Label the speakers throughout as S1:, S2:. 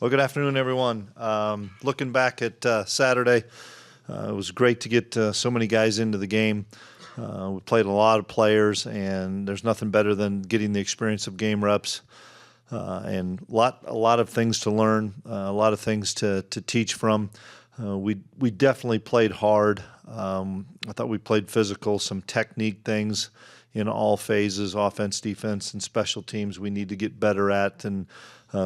S1: Well, good afternoon, everyone. Looking back at Saturday, it was great to get so many guys into the game. We played a lot of players, and there's nothing better than getting the experience of game reps and a lot of things to learn, a lot of things to teach from. We definitely played hard. I thought we played physical, some technique things in all phases, offense, defense, and special teams we need to get better at, and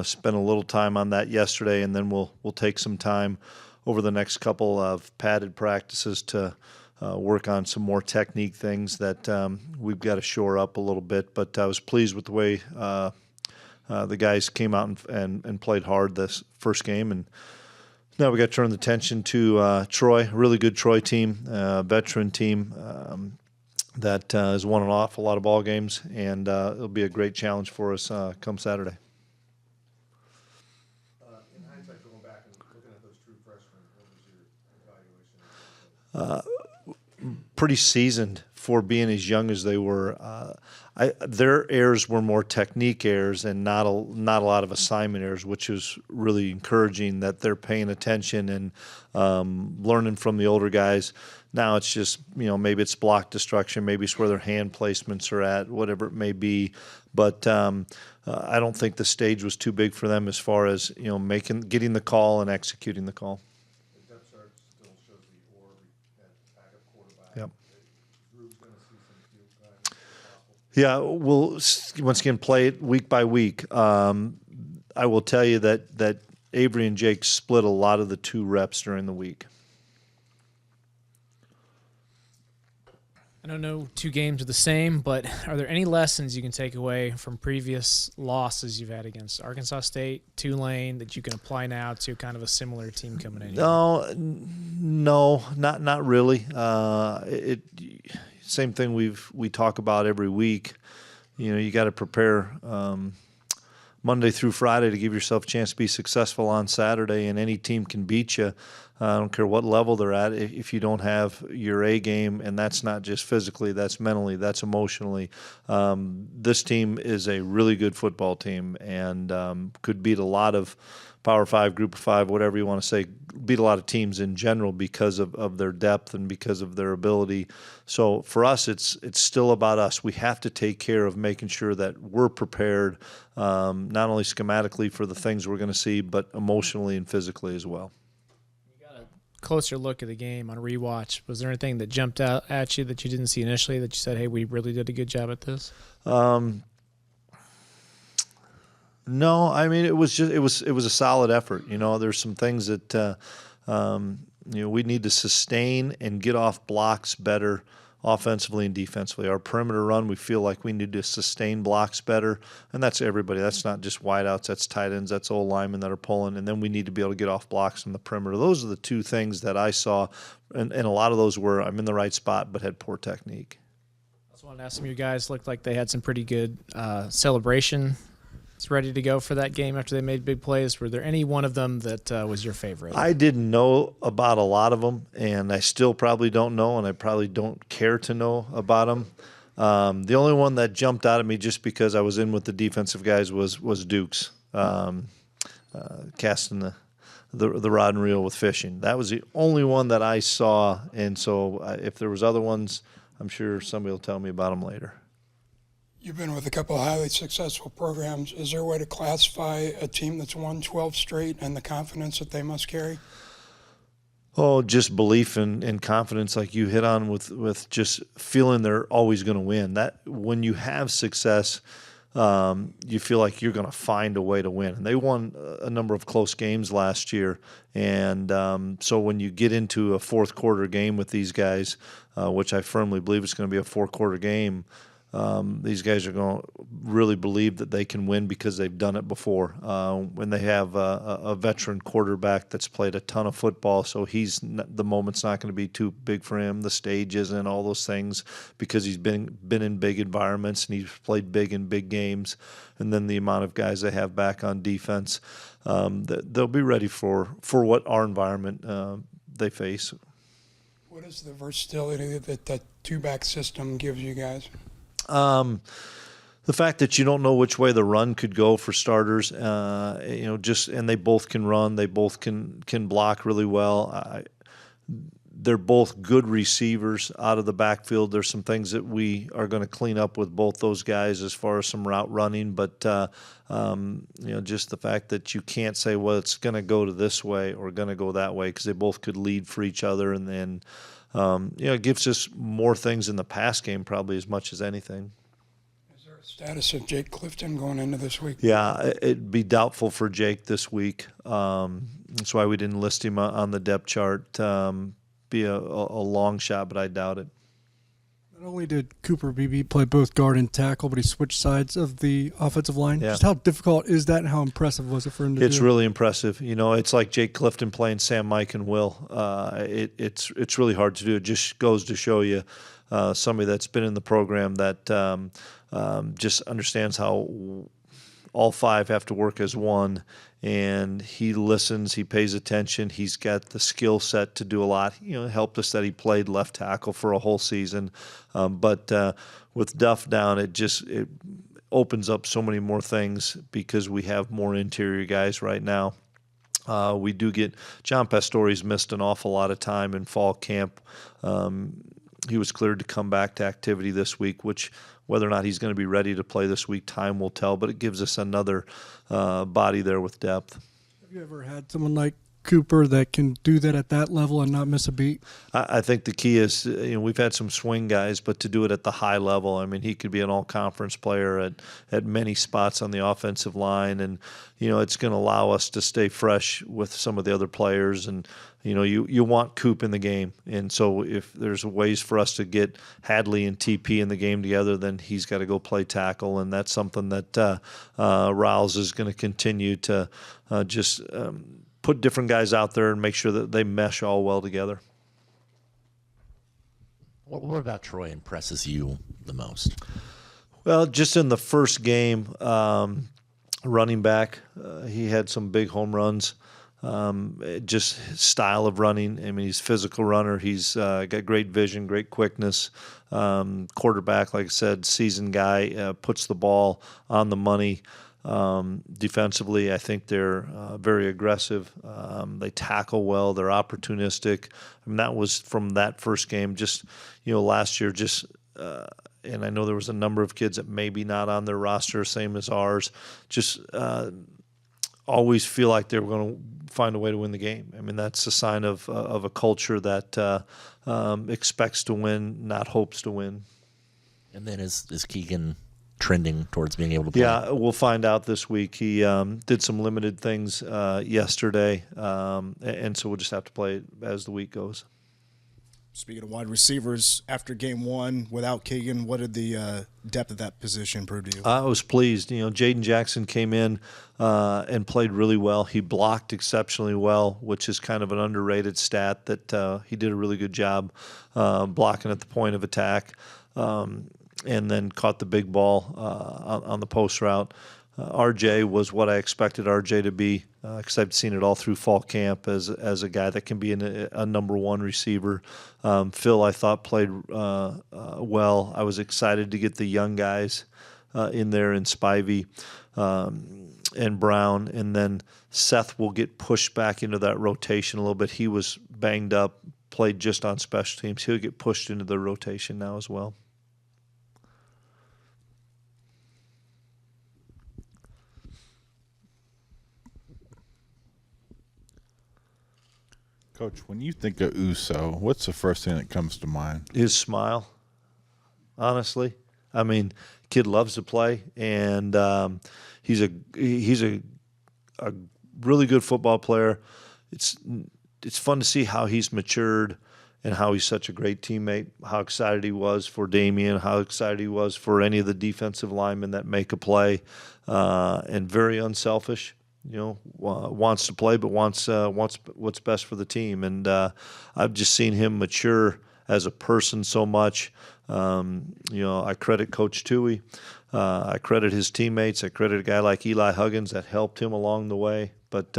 S1: spent a little time on that yesterday, and then we'll take some time over the next couple of padded practices to work on some more technique things that we've got to shore up a little bit. But I was pleased with the way the guys came out and played hard this first game, and now we got to turn the attention to Troy, a really good Troy team, veteran team that has won an awful lot of ball games, and it'll be a great challenge for us come Saturday.
S2: In hindsight, going back and looking at those true freshmen, what was your evaluation?
S1: Pretty seasoned for being as young as they were. Their errors were more technique errors and not a lot of assignment errors, which is really encouraging that they're paying attention and learning from the older guys. Now it's just, maybe it's block destruction, maybe it's where their hand placements are at, whatever it may be. But I don't think the stage was too big for them as far as getting the call and executing the call.
S2: The depth chart still shows the orb at backup quarterback.
S1: Yep.
S2: Drew's going to see some field time if possible.
S1: Yeah, we'll once again play it week by week. I will tell you that Avery and Jake split a lot of the 2 reps during the week.
S3: I don't know 2 games are the same, but are there any lessons you can take away from previous losses you've had against Arkansas State, Tulane, that you can apply now to kind of a similar team coming in here?
S1: No, not really. Same thing we talk about every week. You got to prepare Monday through Friday to give yourself a chance to be successful on Saturday, and any team can beat you. I don't care what level they're at. If you don't have your A game, and that's not just physically, that's mentally, that's emotionally. This team is a really good football team and could beat a lot of Power 5, Group of 5, whatever you want to say, beat a lot of teams in general because of their depth and because of their ability. So for us, it's still about us. We have to take care of making sure that we're prepared, not only schematically for the things we're going to see, but emotionally and physically as well.
S3: Closer look at the game on rewatch. Was there anything that jumped out at you that you didn't see initially that you said, hey, we really did a good job at this?
S1: No, I mean it was a solid effort. There's some things that we need to sustain and get off blocks better offensively and defensively. Our perimeter run, we feel like we need to sustain blocks better, and that's everybody. That's not just wideouts, that's tight ends, that's old linemen that are pulling, and then we need to be able to get off blocks on the perimeter. Those are the 2 things that I saw, and a lot of those were I'm in the right spot but had poor technique.
S3: I just wanted to ask some of you guys, looked like they had some pretty good celebration. It's ready to go for that game after they made big plays. Were there any one of them that was your favorite?
S1: I didn't know about a lot of them, and I still probably don't know, and I probably don't care to know about them. The only one that jumped out at me just because I was in with the defensive guys was Duke's, casting the rod and reel with fishing. That was the only one that I saw, and so if there was other ones, I'm sure somebody will tell me about them later.
S4: You've been with a couple of highly successful programs. Is there a way to classify a team that's won 12 straight and the confidence that they must carry?
S1: Oh, just belief and confidence, like you hit on with just feeling they're always going to win. That when you have success, you feel like you're going to find a way to win. And they won a number of close games last year, and so when you get into a 4th quarter game with these guys, which I firmly believe it's going to be a 4-quarter game. These guys are going to really believe that they can win because they've done it before. When they have a veteran quarterback that's played a ton of football, so the moment's not going to be too big for him. The stage isn't, all those things, because he's been in big environments and he's played big in big games. And then the amount of guys they have back on defense, they'll be ready for what our environment they face.
S4: What is the versatility that 2-back system gives you guys?
S1: The fact that you don't know which way the run could go for starters, and they both can run, they both can block really well. They're both good receivers out of the backfield. There's some things that we are going to clean up with both those guys as far as some route running, but just the fact that you can't say, well, it's going to go to this way or going to go that way, because they both could lead for each other, and then it gives us more things in the pass game probably as much as anything.
S4: Is there a status of Jake Clifton going into this week?
S1: Yeah, it'd be doubtful for Jake this week. That's why we didn't list him on the depth chart. Be a long shot, but I doubt it.
S5: Not only did Cooper Beebe play both guard and tackle, but he switched sides of the offensive line.
S1: Yeah.
S5: Just how difficult is that, and how impressive was it for him to do?
S1: It's really impressive. It's like Jake Clifton playing Sam, Mike, and Will. It's really hard to do. It just goes to show you somebody that's been in the program that just understands how all five have to work as one, and he listens, he pays attention, he's got the skill set to do a lot. It helped us that he played left tackle for a whole season, but with Duff down, it opens up so many more things because we have more interior guys right now. We do get John Pastore's missed an awful lot of time in fall camp. He was cleared to come back to activity this week, which whether or not he's going to be ready to play this week, time will tell, but it gives us another body there with depth.
S5: Have you ever had someone like Cooper that can do that at that level and not miss a beat?
S1: I think the key is, we've had some swing guys, but to do it at the high level, I mean, he could be an all-conference player at many spots on the offensive line, and, it's going to allow us to stay fresh with some of the other players, and, you want Coop in the game, and so if there's ways for us to get Hadley and TP in the game together, then he's got to go play tackle, and that's something that Riles is going to continue to put different guys out there and make sure that they mesh all well together.
S6: What about Troy impresses you the most?
S1: Well, just in the first game, running back, he had some big home runs. Just his style of running. I mean, he's a physical runner. He's got great vision, great quickness. Quarterback, like I said, seasoned guy, puts the ball on the money. Defensively, I think they're very aggressive. They tackle well. They're opportunistic. I mean, that was from that first game. Just, last year, and I know there was a number of kids that maybe not on their roster, same as ours, just always feel like they were going to find a way to win the game. I mean, that's a sign of a culture that expects to win, not hopes to win.
S6: And then is Keegan trending towards being able to play?
S1: Yeah, we'll find out this week. He did some limited things yesterday, and so we'll just have to play it as the week goes.
S7: Speaking of wide receivers, after game one, without Keegan, what did the depth of that position prove to you?
S1: I was pleased. Jaden Jackson came in and played really well. He blocked exceptionally well, which is kind of an underrated stat that he did a really good job blocking at the point of attack, and then caught the big ball on the post route. RJ was what I expected RJ to be, because I've seen it all through fall camp as a guy that can be a number one receiver. Phil, I thought, played well. I was excited to get the young guys in there in Spivey and Brown, and then Seth will get pushed back into that rotation a little bit. He was banged up, played just on special teams. He'll get pushed into the rotation now as well.
S8: Coach, when you think of Uso, what's the first thing that comes to mind?
S1: His smile, honestly. I mean, kid loves to play, and he's a really good football player. It's fun to see how he's matured and how he's such a great teammate, how excited he was for Damian, how excited he was for any of the defensive linemen that make a play, and very unselfish. Wants to play, but wants what's best for the team. And I've just seen him mature as a person so much. I credit Coach Toohey. I credit his teammates. I credit a guy like Eli Huggins that helped him along the way. But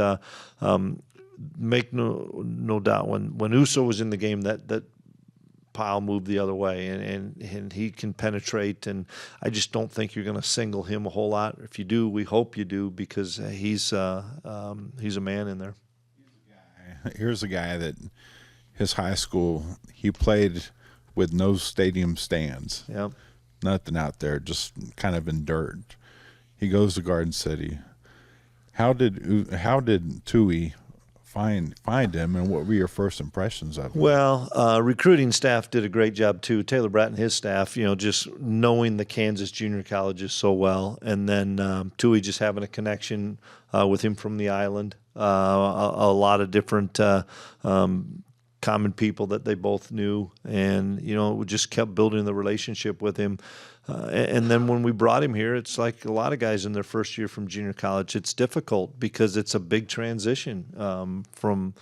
S1: make no doubt, when Uso was in the game, that pile move the other way, and he can penetrate. And I just don't think you're going to single him a whole lot. If you do, we hope you do, because he's a man in there.
S8: Here's a guy that his high school, he played with no stadium stands.
S1: Yep.
S8: Nothing out there, just kind of in dirt. He goes to Garden City. How did Tui find him, and what were your first impressions of him?
S1: Well, recruiting staff did a great job too. Taylor Bratt and his staff, just knowing the Kansas junior colleges so well, and then Tui just having a connection with him from the island. A lot of different common people that they both knew, and we just kept building the relationship with him. And then when we brought him here, it's like a lot of guys in their first year from junior college. It's difficult because it's a big transition from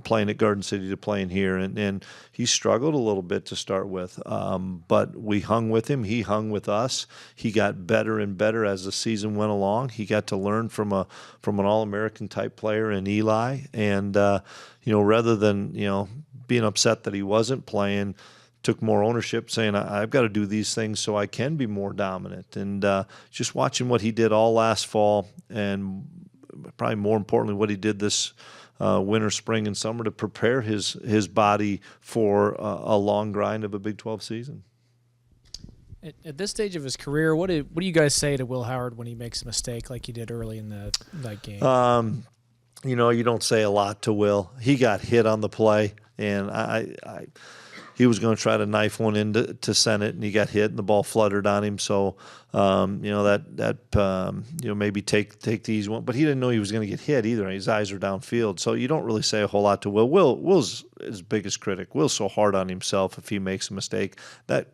S1: playing at Garden City to playing here, and he struggled a little bit to start with. But we hung with him. He hung with us. He got better and better as the season went along. He got to learn from an All-American type player in Eli, and rather than being upset that he wasn't playing, took more ownership, saying, I've got to do these things so I can be more dominant. And just watching what he did all last fall, and probably more importantly what he did this winter, spring, and summer to prepare his body for a long grind of a Big 12 season.
S3: At this stage of his career, what do you guys say to Will Howard when he makes a mistake like he did early in that game?
S1: You don't say a lot to Will. He got hit on the play, and he was going to try to knife one into Senate, and he got hit, and the ball fluttered on him. So, maybe take the easy one. But he didn't know he was going to get hit either. His eyes are downfield. So you don't really say a whole lot to Will. Will's his biggest critic. Will's so hard on himself if he makes a mistake. That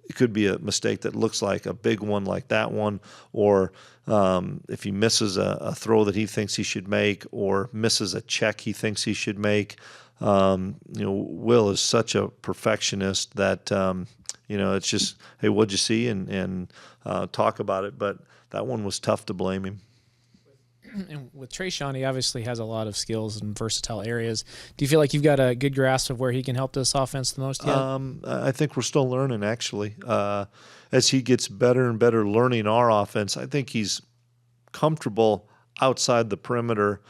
S1: it could be a mistake that looks like a big one like that one, or if he misses a throw that he thinks he should make, or misses a check he thinks he should make. Will is such a perfectionist that it's just, hey, what'd you see, and talk about it. But that one was tough to blame him.
S3: And with Trayshawn, he obviously has a lot of skills in versatile areas. Do you feel like you've got a good grasp of where he can help this offense the most yet?
S1: I think we're still learning, actually. As he gets better and better learning our offense, I think he's comfortable outside the perimeter,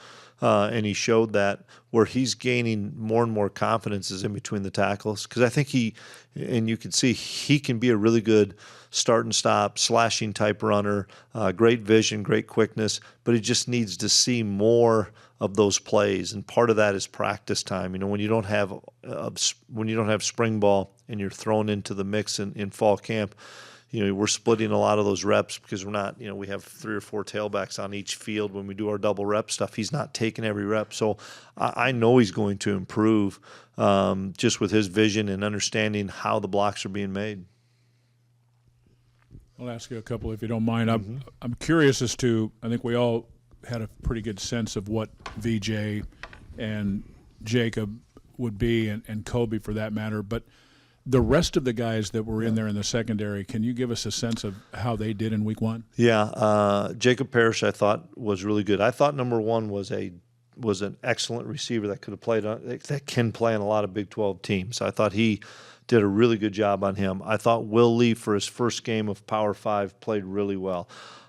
S1: and he showed that. Where he's gaining more and more confidence is in between the tackles, because I think you can see he can be a really good start and stop, slashing type runner, great vision, great quickness, but he just needs to see more of those plays, and part of that is practice time. When you don't have spring ball and you're thrown into the mix in fall camp, we're splitting a lot of those reps because we're not, we have 3 or 4 tailbacks on each field when we do our double rep stuff. He's not taking every rep. So I know he's going to improve just with his vision and understanding how the blocks are being made.
S9: I'll ask you a couple if you don't mind. I'm curious as to, I think we all had a pretty good sense of what VJ and Jacob would be, and Kobe for that matter, but the rest of the guys that were in there in the secondary, can you give us a sense of how they did in week one?
S1: Yeah, Jacob Parrish I thought was really good. I thought number one was an excellent receiver that could have played that can play on a lot of Big 12 teams. I thought he did a really good job on him. I thought Will Lee, for his first game of Power 5, played really well.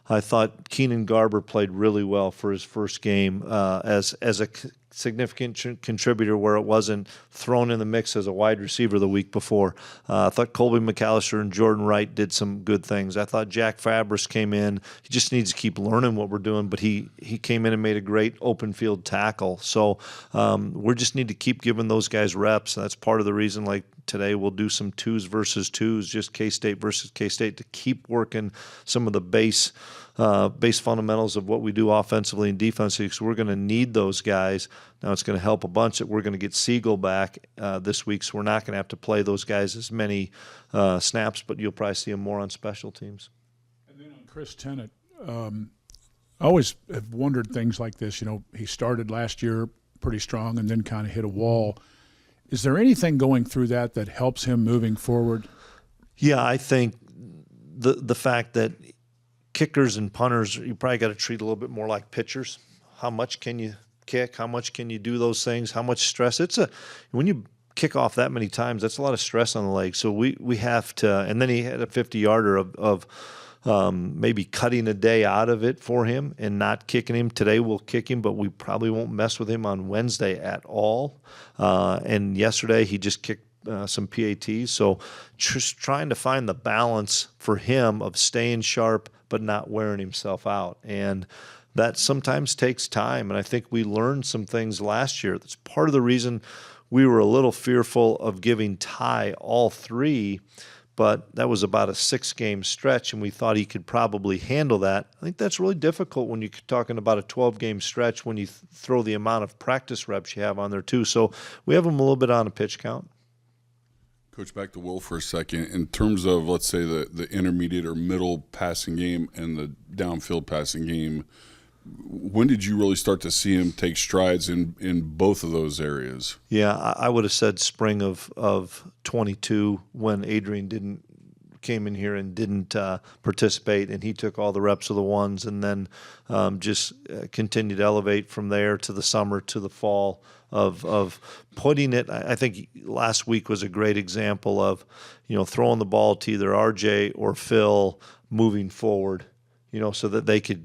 S1: I thought Keenan Garber played really well for his first game as a significant contributor where it wasn't thrown in the mix as a wide receiver the week before. I thought Colby McAllister and Jordan Wright did some good things. I thought Jack Fabris came in. He just needs to keep learning what we're doing, but he came in and made a great open field tackle. So we just need to keep giving those guys reps. That's part of the reason, like today, we'll do some 2s versus 2s, just K-State versus K-State, to keep working some of the base fundamentals of what we do offensively and defensively, because we're going to need those guys. Now it's going to help a bunch that we're going to get Siegel back this week, so we're not going to have to play those guys as many snaps, but you'll probably see them more on special teams.
S9: And then on Chris Tennant, I always have wondered things like this. He started last year pretty strong and then kind of hit a wall. Is there anything going through that helps him moving forward?
S1: Yeah, I think the fact that kickers and punters, you probably got to treat a little bit more like pitchers. How much can you kick? How much can you do those things? How much stress? When you kick off that many times, that's a lot of stress on the leg. So we have to, and then he had a 50-yarder of maybe cutting a day out of it for him and not kicking him. Today we'll kick him, but we probably won't mess with him on Wednesday at all. And yesterday he just kicked some PATs. So just trying to find the balance for him of staying sharp but not wearing himself out. And that sometimes takes time. And I think we learned some things last year. That's part of the reason we were a little fearful of giving Ty all 3, but that was about a 6-game stretch, and we thought he could probably handle that. I think that's really difficult when you're talking about a 12-game stretch when you throw the amount of practice reps you have on there too. So we have him a little bit on a pitch count.
S10: Coach, back to Will for a second. In terms of, let's say, the intermediate or middle passing game and the downfield passing game, when did you really start to see him take strides in both of those areas?
S1: Yeah, I would have said spring of 22 when Adrian came in here and didn't participate, and he took all the reps of the ones, and then just continued to elevate from there to the summer to the fall of putting it. I think last week was a great example of, throwing the ball to either RJ or Phil moving forward, so that they could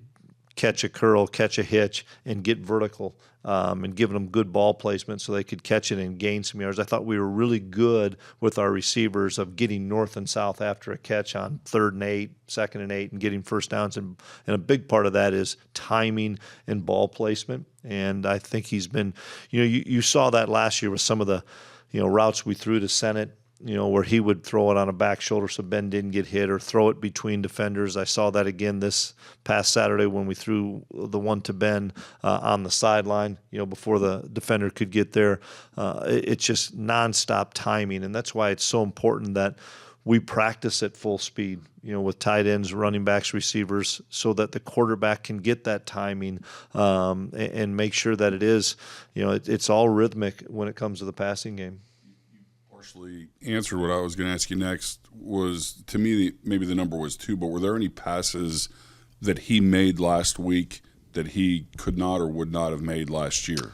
S1: catch a curl, catch a hitch, and get vertical, and giving them good ball placement so they could catch it and gain some yards. I thought we were really good with our receivers of getting north and south after a catch on 3rd and 8, 2nd and 8, and getting first downs. And a big part of that is timing and ball placement. And I think he's been, you saw that last year with some of the, routes we threw to Senate, where he would throw it on a back shoulder so Ben didn't get hit, or throw it between defenders. I saw that again this past Saturday when we threw the one to Ben on the sideline, before the defender could get there. It's just nonstop timing, and that's why it's so important that we practice at full speed, with tight ends, running backs, receivers, so that the quarterback can get that timing and make sure that it is, it's all rhythmic when it comes to the passing game.
S10: Partially answered what I was going to ask you next. Was, to me, maybe the number was 2, but were there any passes that he made last week that he could not or would not have made last year?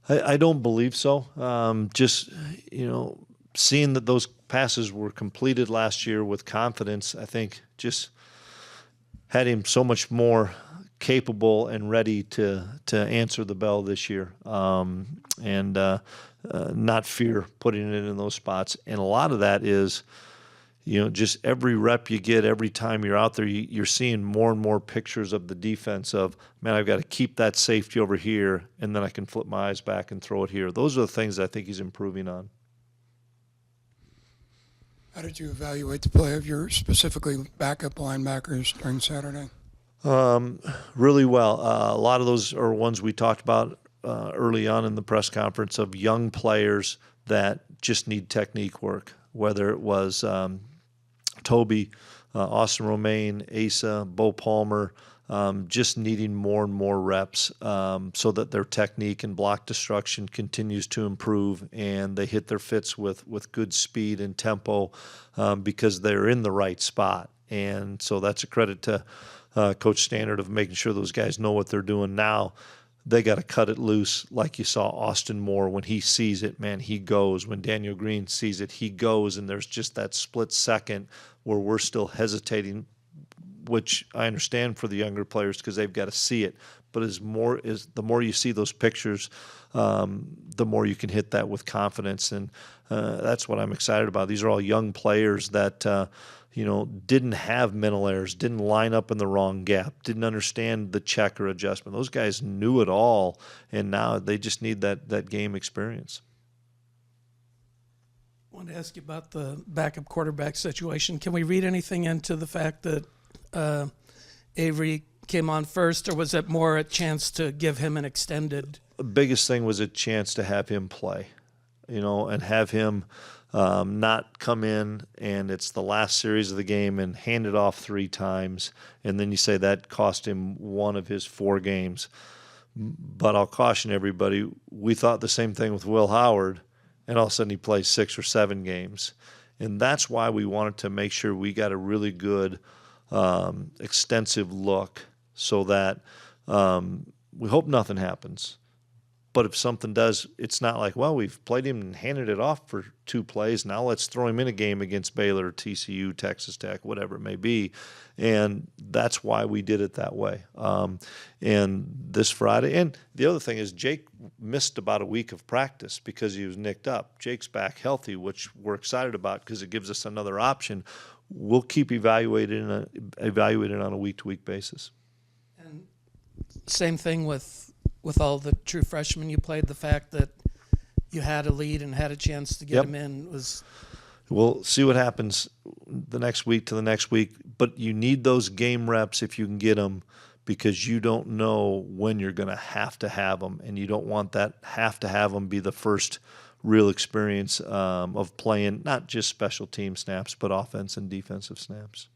S1: I don't believe so. Just, seeing that those passes were completed last year with confidence, I think just had him so much more capable and ready to answer the bell this year, and not fear putting it in those spots. And a lot of that is, just every rep you get, every time you're out there, you're seeing more and more pictures of the defense of, man, I've got to keep that safety over here, and then I can flip my eyes back and throw it here. Those are the things I think he's improving on.
S4: How did you evaluate the play of your specifically backup linebackers during Saturday?
S1: Really well. A lot of those are ones we talked about early on in the press conference, of young players that just need technique work, whether it was Toby, Austin Romaine, Asa, Bo Palmer, just needing more and more reps so that their technique and block destruction continues to improve, and they hit their fits with good speed and tempo because they're in the right spot. And so that's a credit to Coach Standard of making sure those guys know what they're doing. Now they got to cut it loose, like you saw Austin Moore. When he sees it, man, he goes. When Daniel Green sees it, he goes. And there's just that split second where we're still hesitating, which I understand for the younger players because they've got to see it. But the more you see those pictures, the more you can hit that with confidence. And that's what I'm excited about. These are all young players that didn't have mental errors, didn't line up in the wrong gap, didn't understand the check or adjustment. Those guys knew it all, and now they just need that game experience.
S11: I wanted to ask you about the backup quarterback situation. Can we read anything into the fact that Avery came on first, or was it more a chance to give him an extended?
S1: The biggest thing was a chance to have him play, and have him not come in and it's the last series of the game and hand it off 3 times, and then you say that cost him 1 of his 4 games. But I'll caution everybody, we thought the same thing with Will Howard, and all of a sudden he plays 6 or 7 games. And that's why we wanted to make sure we got a really good extensive look so that we hope nothing happens. But if something does, it's not like, well, we've played him and handed it off for 2 plays. Now let's throw him in a game against Baylor, TCU, Texas Tech, whatever it may be. And that's why we did it that way. And this Friday, and the other thing is Jake missed about a week of practice because he was nicked up. Jake's back healthy, which we're excited about because it gives us another option. We'll keep evaluating on a week-to-week basis.
S11: And same thing with all the true freshmen you played. The fact that you had a lead and had a chance to get
S1: Yep.
S11: them in was.
S1: We'll see what happens the next week to the next week, but you need those game reps if you can get them, because you don't know when you're going to have them, and you don't want that have them be the first real experience of playing not just special team snaps, but offense and defensive snaps.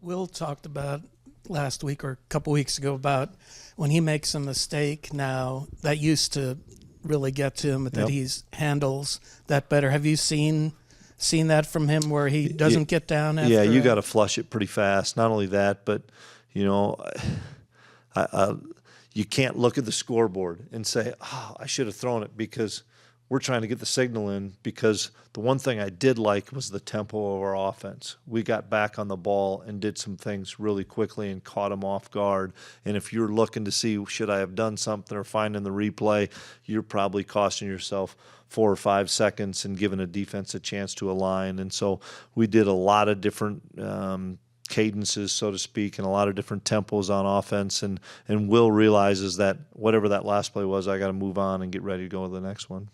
S11: Will talked about last week or a couple weeks ago about when he makes a mistake now that used to really get to him, that
S1: Yep.
S11: he's handles that better. Have you seen that from him where he doesn't get down after?
S1: Yeah, you got to flush it pretty fast. Not only that, but you can't look at the scoreboard and say, "Oh, I should have thrown it," because we're trying to get the signal in. Because the one thing I did like was the tempo of our offense. We got back on the ball and did some things really quickly and caught them off guard. And if you're looking to see, should I have done something or finding the replay, you're probably costing yourself 4 or 5 seconds and giving a defense a chance to align. And so we did a lot of different cadences, so to speak, and a lot of different tempos on offense. And Will realizes that whatever that last play was, I got to move on and get ready to go to the next one.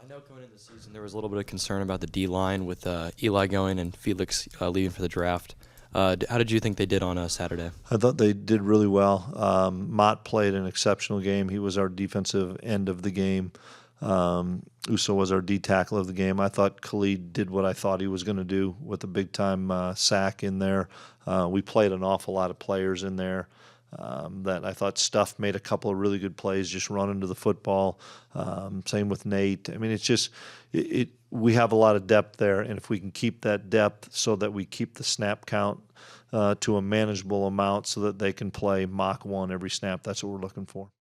S12: I know coming into the season there was a little bit of concern about the D-line with Eli going and Felix leaving for the draft. How did you think they did on Saturday?
S1: I thought they did really well. Mott played an exceptional game. He was our defensive end of the game. Uso was our D tackle of the game. I thought Khalid did what I thought he was going to do with a big-time sack in there. We played an awful lot of players in there. That I thought Stuff made a couple of really good plays just running to the football. Same with Nate. I mean, it's just we have a lot of depth there, and if we can keep that depth so that we keep the snap count to a manageable amount so that they can play Mach 1 every snap, that's what we're looking for.